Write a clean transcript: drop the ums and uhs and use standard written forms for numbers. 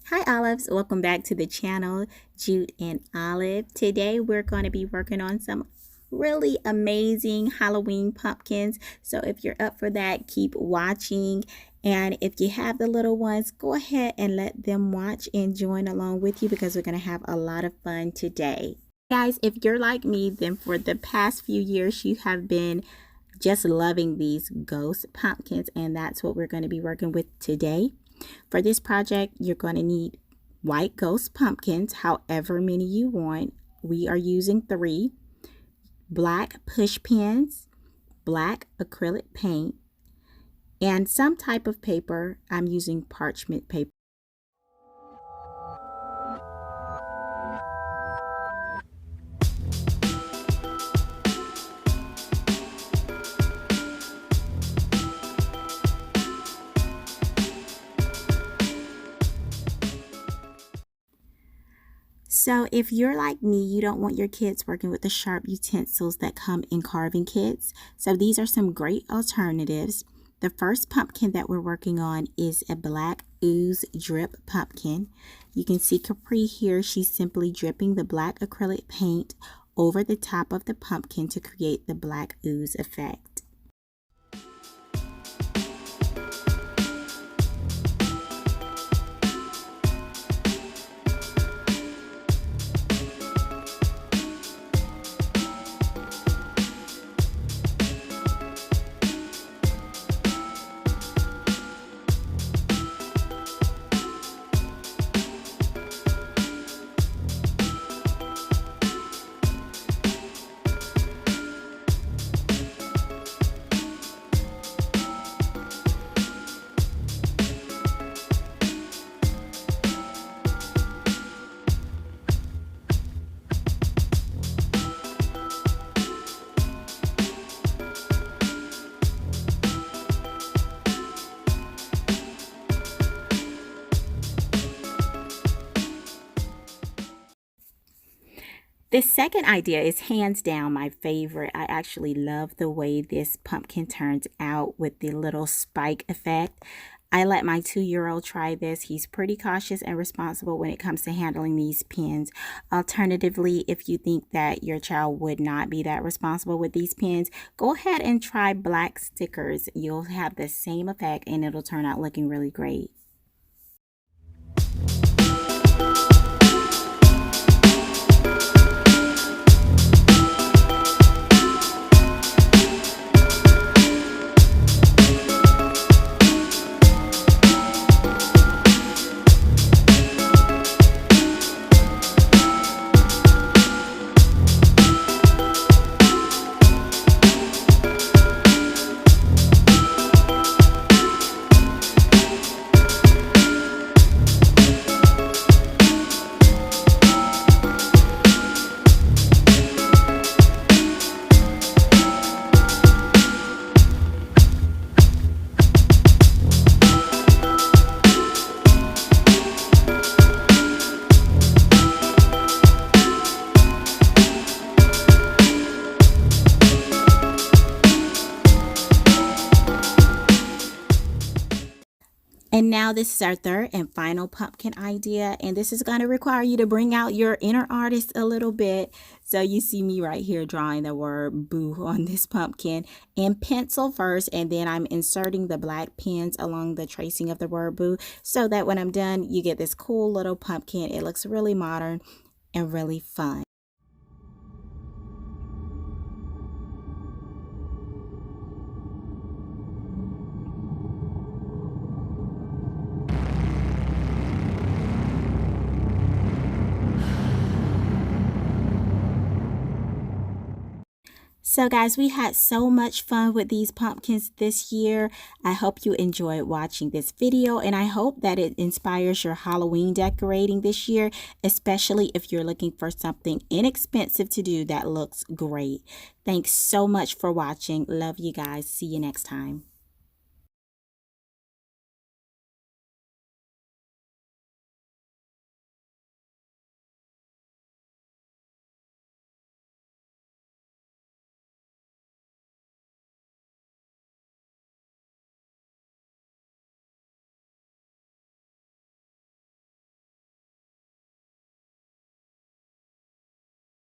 Hi Olives, welcome back to the channel, Jude and Olive. Today we're going to be working on some really amazing Halloween pumpkins. So if you're up for that, keep watching. And if you have the little ones, go ahead and let them watch and join along with you because we're going to have a lot of fun today. Guys, if you're like me, then for the past few years you have been just loving these ghost pumpkins, and that's what we're going to be working with today. For this project, you're going to need white ghost pumpkins, however many you want. We are using 3, black push pins, black acrylic paint, and some type of paper. I'm using parchment paper. So if you're like me, you don't want your kids working with the sharp utensils that come in carving kits. So these are some great alternatives. The first pumpkin that we're working on is a black ooze drip pumpkin. You can see Capri here. She's simply dripping the black acrylic paint over the top of the pumpkin to create the black ooze effect. The second idea is hands down my favorite. I actually love the way this pumpkin turns out with the little spike effect. I let my 2-year-old try this. He's pretty cautious and responsible when it comes to handling these pins. Alternatively, if you think that your child would not be that responsible with these pins, go ahead and try black stickers. You'll have the same effect and it'll turn out looking really great. And now this is our third and final pumpkin idea, and this is going to require you to bring out your inner artist a little bit. So you see me right here drawing the word boo on this pumpkin in pencil first, and then I'm inserting the black pens along the tracing of the word boo so that when I'm done, you get this cool little pumpkin. It looks really modern and really fun. So guys, we had so much fun with these pumpkins this year. I hope you enjoyed watching this video, and I hope that it inspires your Halloween decorating this year, especially if you're looking for something inexpensive to do that looks great. Thanks so much for watching. Love you guys. See you next time.